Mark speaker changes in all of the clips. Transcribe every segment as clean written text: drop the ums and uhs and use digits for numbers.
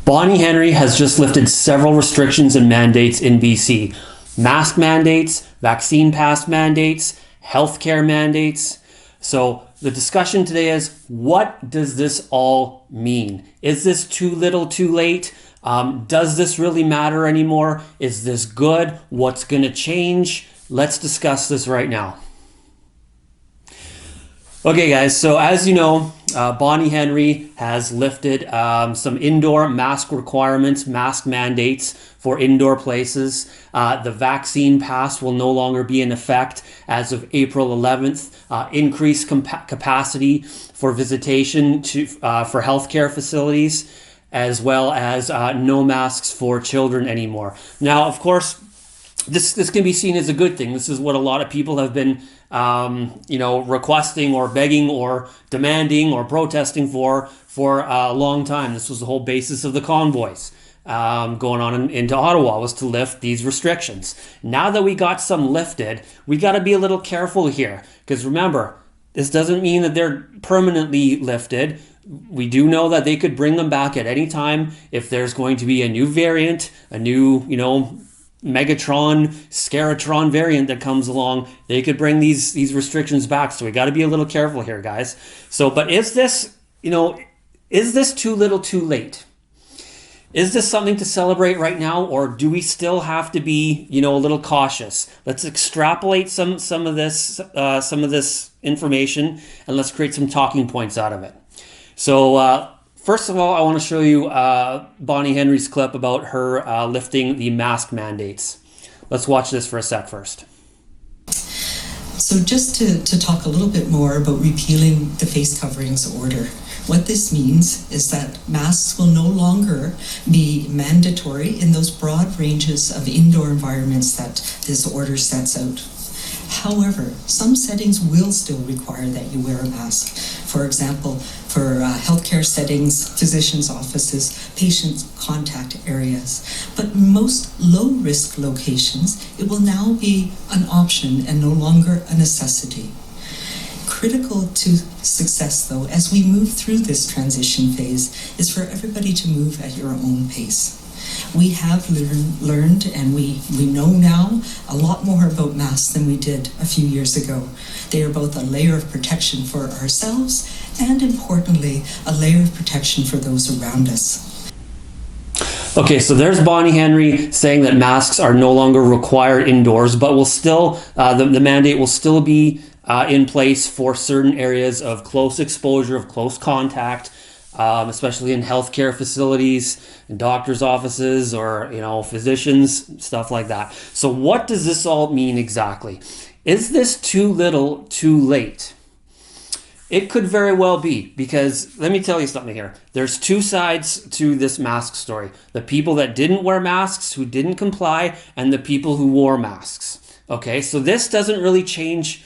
Speaker 1: Bonnie Henry has just lifted several restrictions and mandates in BC. Mask mandates, vaccine pass mandates, healthcare mandates. So the discussion today is, what does this all mean? Is this too little too late? Does this really matter anymore? Is this good? What's going to change? Let's discuss this right now. Okay, guys, so as you know, Bonnie Henry has lifted some indoor mask requirements, mask mandates for indoor places. The vaccine pass will no longer be in effect as of April 11th. Increased capacity for visitation for healthcare facilities, as well as no masks for children anymore. Now, of course, this can be seen as a good thing. This is what a lot of people have been requesting or begging or demanding or protesting for a long time. This was the whole basis of the convoys going on into Ottawa, was to lift these restrictions. Now that we got some lifted, we got to be a little careful here, because remember, this doesn't mean that they're permanently lifted. We do know that they could bring them back at any time if there's going to be a new variant, a new, Megatron, Scaratron variant that comes along. They could bring these restrictions back. So we got to be a little careful here, guys. So, but is this too little too late? Is this something to celebrate right now, or do we still have to be, a little cautious? Let's extrapolate some of this information, and let's create some talking points out of it. So, first of all, I want to show you Bonnie Henry's clip about her lifting the mask mandates. Let's watch this for a sec first.
Speaker 2: So just to talk a little bit more about repealing the face coverings order. What this means is that masks will no longer be mandatory in those broad ranges of indoor environments that this order sets out. However, some settings will still require that you wear a mask. For example, for healthcare settings, physicians' offices, patient contact areas. But most low-risk locations, it will now be an option and no longer a necessity. Critical to success, though, as we move through this transition phase, is for everybody to move at your own pace. We have learned and we know now a lot more about masks than we did a few years ago. They are both a layer of protection for ourselves and, importantly, a layer of protection for those around us.
Speaker 1: Okay, so there's Bonnie Henry saying that masks are no longer required indoors, but will still the mandate will still be in place for certain areas of close exposure, of close contact, especially in healthcare facilities, in doctors' offices, or physicians, stuff like that. So what does this all mean exactly? Is this too little, too late? It could very well be, because let me tell you something here. There's two sides to this mask story. The people that didn't wear masks, who didn't comply, and the people who wore masks. Okay, so this doesn't really change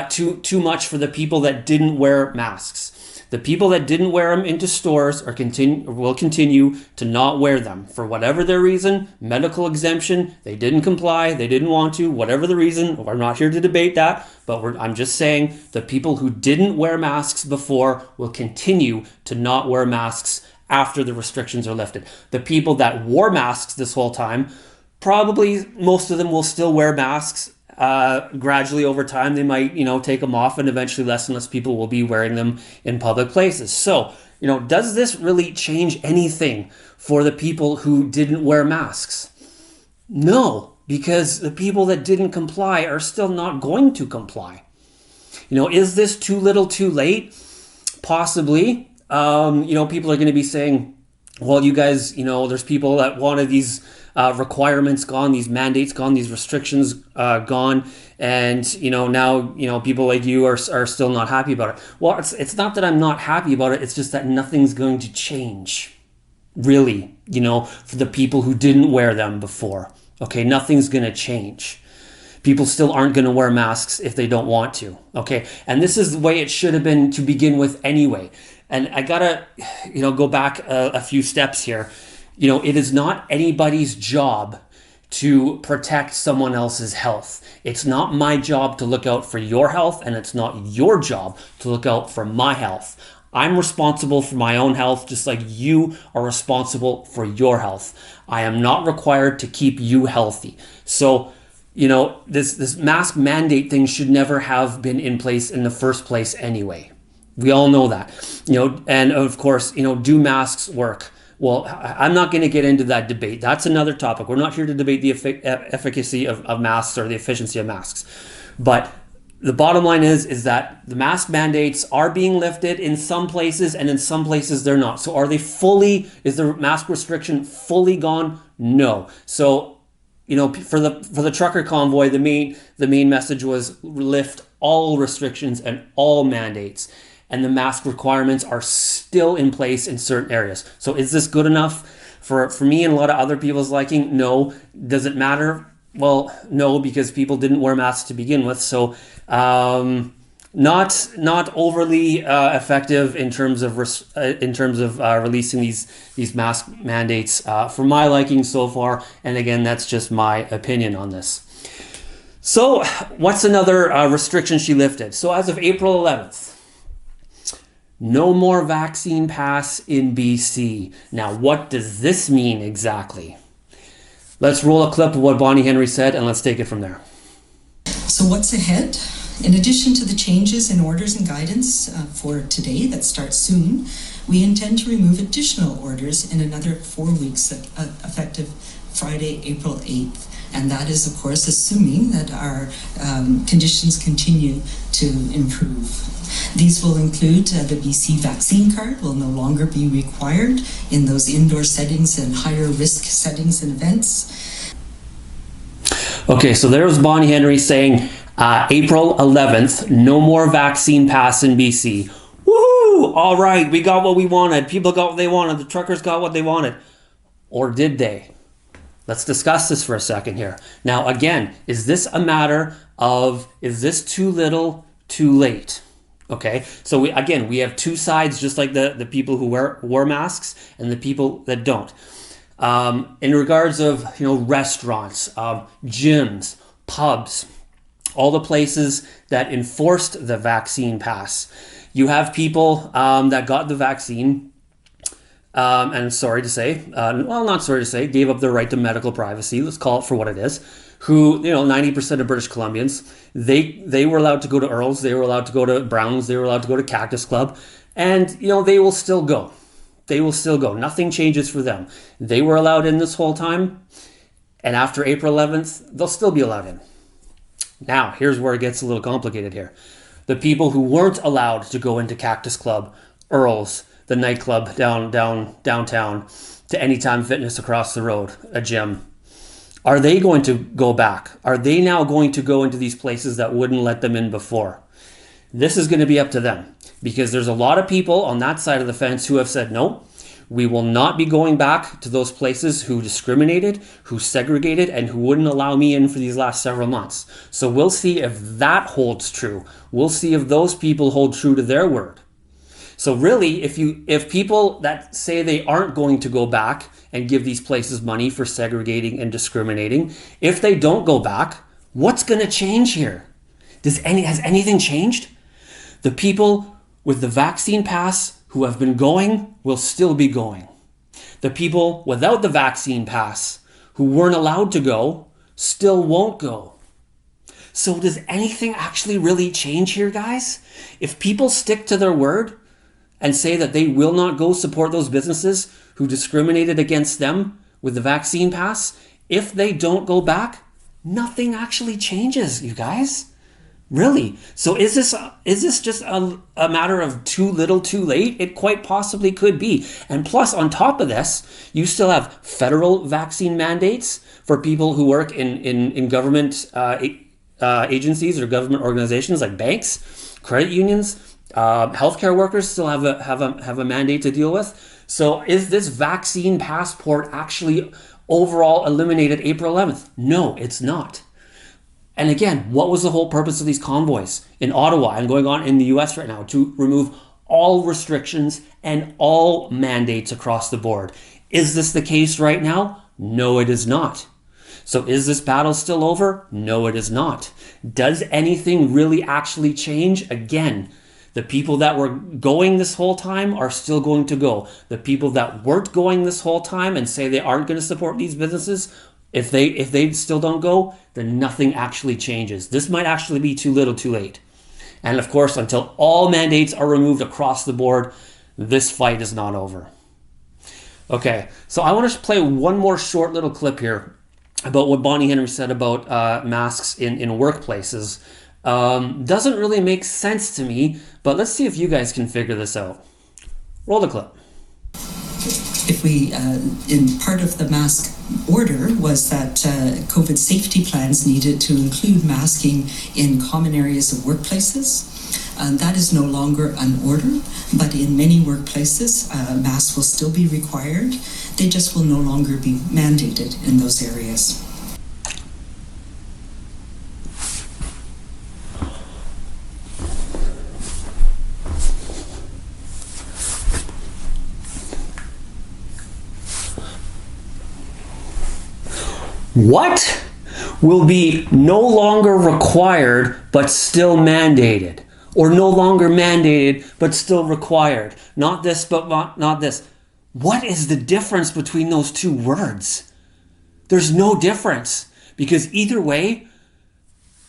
Speaker 1: too much for the people that didn't wear masks. The people that didn't wear them into stores will continue to not wear them for whatever their reason. Medical exemption, they didn't comply, they didn't want to, whatever the reason. I'm not here to debate that, but I'm just saying the people who didn't wear masks before will continue to not wear masks after the restrictions are lifted. The people that wore masks this whole time, probably most of them will still wear masks. Gradually over time, they might, take them off, and eventually less and less people will be wearing them in public places. So, does this really change anything for the people who didn't wear masks? No, because the people that didn't comply are still not going to comply. Is this too little, too late? Possibly. People are going to be saying, well, you guys, there's people that wanted these requirements gone, these mandates gone, these restrictions gone, and now people like you are still not happy about it. Well, it's not that I'm not happy about it. It's just that nothing's going to change, really. For the people who didn't wear them before. Okay, nothing's going to change. People still aren't going to wear masks if they don't want to. Okay, and this is the way it should have been to begin with anyway. And I gotta, go back a few steps here. It is not anybody's job to protect someone else's health. It's not my job to look out for your health, and it's not your job to look out for my health. I'm responsible for my own health, just like you are responsible for your health. I am not required to keep you healthy. So, this mask mandate thing should never have been in place in the first place anyway. We all know that. And of course, do masks work? Well, I'm not going to get into that debate. That's another topic. We're not here to debate the efficacy of masks or the efficiency of masks. But the bottom line is that the mask mandates are being lifted in some places, and in some places they're not. So is the mask restriction fully gone? No. So, for the trucker convoy, the main message was lift all restrictions and all mandates. And the mask requirements are still in place in certain areas. So is this good enough for me and a lot of other people's liking? No. Does it matter? Well, no, because people didn't wear masks to begin with. So not overly effective in terms of releasing these mask mandates for my liking so far. And again, that's just my opinion on this. So what's another restriction she lifted? So as of April 11th, no more vaccine pass in BC. Now, what does this mean exactly? Let's roll a clip of what Bonnie Henry said, and let's take it from there.
Speaker 2: So what's ahead? In addition to the changes in orders and guidance for today that start soon, we intend to remove additional orders in another 4 weeks, effective Friday, April 8th. And that is, of course, assuming that our conditions continue to improve. These will include the BC vaccine card will no longer be required in those indoor settings and higher risk settings and events.
Speaker 1: Okay, so there was Bonnie Henry saying April 11th, no more vaccine pass in BC. Woohoo! All right, we got what we wanted. People got what they wanted. The truckers got what they wanted. Or did they? Let's discuss this for a second here. Now, again, is this a matter of, is this too little, too late? Okay, so we have two sides, just like the people who wear masks and the people that don't. In regards of restaurants, gyms, pubs, all the places that enforced the vaccine pass, you have people that got the vaccine, and sorry to say, not sorry to say, gave up their right to medical privacy. Let's call it for what it is. Who 90% of British Columbians, they were allowed to go to Earl's, they were allowed to go to Brown's, they were allowed to go to Cactus Club, and they will still go. They will still go. Nothing changes for them. They were allowed in this whole time, and after April 11th, they'll still be allowed in. Now, here's where it gets a little complicated here. The people who weren't allowed to go into Cactus Club, Earl's, the nightclub downtown, to Anytime Fitness across the road, a gym, are they going to go back? Are they now going to go into these places that wouldn't let them in before? This is going to be up to them, because there's a lot of people on that side of the fence who have said, no, we will not be going back to those places who discriminated, who segregated, and who wouldn't allow me in for these last several months. So we'll see if that holds true. We'll see if those people hold true to their word. So really, if people that say they aren't going to go back and give these places money for segregating and discriminating, if they don't go back, what's going to change here? Has anything changed? The people with the vaccine pass who have been going will still be going. The people without the vaccine pass who weren't allowed to go still won't go. So does anything actually really change here, guys? If people stick to their word and say that they will not go support those businesses who discriminated against them with the vaccine pass, if they don't go back, nothing actually changes, you guys. Really. So is this just a matter of too little, too late? It quite possibly could be. And plus, on top of this, you still have federal vaccine mandates for people who work in government agencies or government organizations like banks, credit unions. Healthcare workers still have a mandate to deal with. So is this vaccine passport actually overall eliminated April 11th? No, it's not. And again, what was the whole purpose of these convoys in Ottawa and going on in the US right now? To remove all restrictions and all mandates across the board. Is this the case right now? No, it is not. So is this battle still over? No, it is not. Does anything really actually change? Again, The people that were going this whole time are still going to go. The people that weren't going this whole time and say they aren't going to support these businesses, if they still don't go, then nothing actually changes. This might actually be too little too late. And of course, until all mandates are removed across the board, this fight is not over. Okay, so I want to play one more short little clip here about what Bonnie Henry said about masks in workplaces. Doesn't really make sense to me, but let's see if you guys can figure this out. Roll the clip.
Speaker 2: If we, in part of the mask order was that COVID safety plans needed to include masking in common areas of workplaces. That is no longer an order, but in many workplaces, masks will still be required. They just will no longer be mandated in those areas.
Speaker 1: What will be no longer required but still mandated? Or no longer mandated but still required? Not this, but not this. What is the difference between those two words? There's no difference, because either way,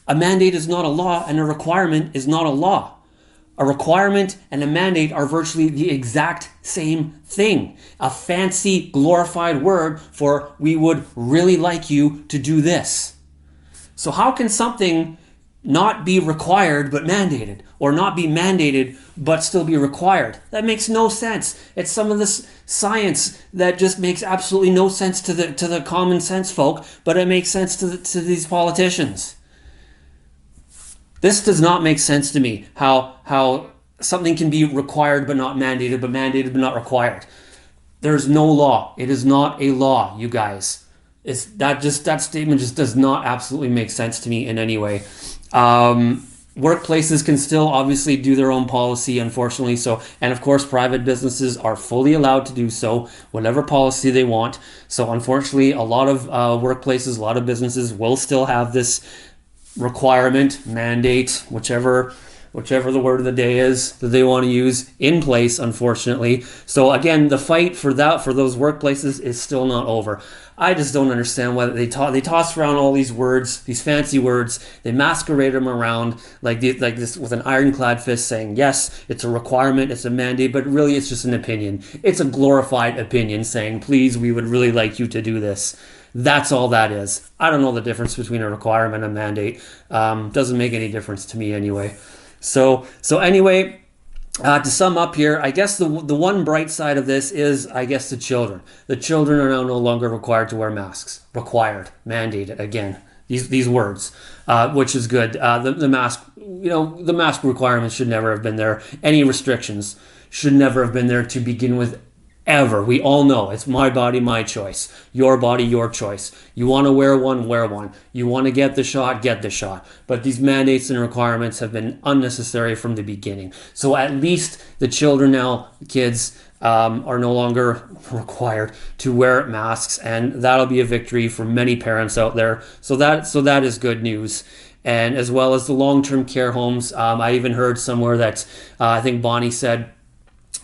Speaker 1: a mandate is not a law and a requirement is not a law. A requirement and a mandate are virtually the exact same thing. A fancy, glorified word for we would really like you to do this. So how can something not be required but mandated, or not be mandated but still be required? That makes no sense. It's some of this science that just makes absolutely no sense to the common sense folk, but it makes sense to these politicians. This does not make sense to me, how something can be required but not mandated but not required. There's no law. It is not a law, you guys. That statement just does not absolutely make sense to me in any way. Workplaces can still obviously do their own policy, unfortunately. So, and of course, private businesses are fully allowed to do so, whatever policy they want. So, unfortunately, a lot of workplaces, a lot of businesses will still have this requirement, mandate, whichever the word of the day is that they want to use, in place, unfortunately. So again, the fight for those workplaces is still not over. I just don't understand why they toss around all these words, these fancy words. They masquerade them around like this with an ironclad fist, saying yes, it's a requirement, it's a mandate, but really it's just an opinion. It's a glorified opinion saying, please, we would really like you to do this. That's all that is. I don't know the difference between a requirement and a mandate. Doesn't make any difference to me anyway. So anyway, to sum up here, I guess the one bright side of this is, I guess, the children. The children are now no longer required to wear masks. Required, mandated, again, these words, which is good. The mask, the mask requirements should never have been there. Any restrictions should never have been there to begin with. Ever. We all know it's my body, my choice. Your body, your choice. You want to wear one, wear one. You want to get the shot, get the shot. But these mandates and requirements have been unnecessary from the beginning. So at least the children now, kids, are no longer required to wear masks, and that'll be a victory for many parents out there. So that is good news. And as well as the long-term care homes, I even heard somewhere that I think Bonnie said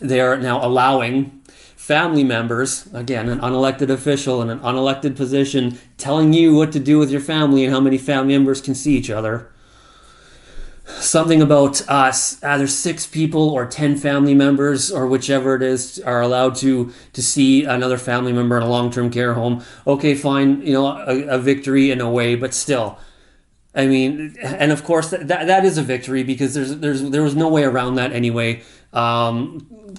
Speaker 1: they are now allowing family members, again, an unelected official in an unelected position, telling you what to do with your family and how many family members can see each other. Something about either 6 people or 10 family members, or whichever it is, are allowed to see another family member in a long-term care home. Okay, fine, a victory in a way, but still. I mean, and of course that is a victory, because there was no way around that anyway.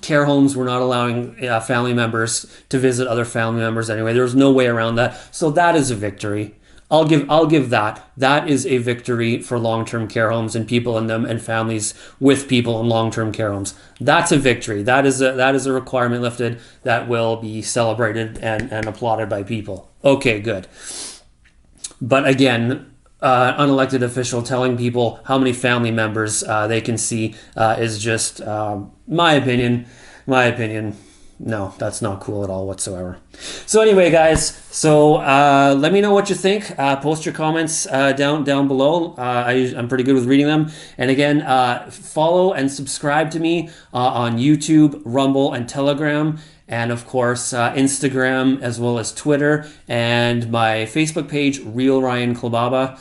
Speaker 1: Care homes were not allowing family members to visit other family members anyway. There was no way around that. So that is a victory. I'll give that. That is a victory for long-term care homes and people in them, and families with people in long-term care homes. That's a victory. That is a requirement lifted that will be celebrated and applauded by people. Okay, good. But again, unelected official telling people how many family members they can see is just my opinion. no, that's not cool at all whatsoever. So anyway, guys, so let me know what you think. Post your comments down below. I'm pretty good with reading them. And again, follow and subscribe to me on YouTube, Rumble, and Telegram. And of course, Instagram, as well as Twitter, and my Facebook page, Real Ryan Klababa.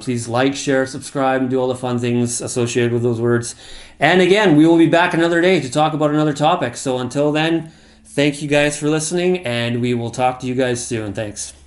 Speaker 1: Please like, share, subscribe, and do all the fun things associated with those words. And again, we will be back another day to talk about another topic. So until then, thank you guys for listening, and we will talk to you guys soon. Thanks.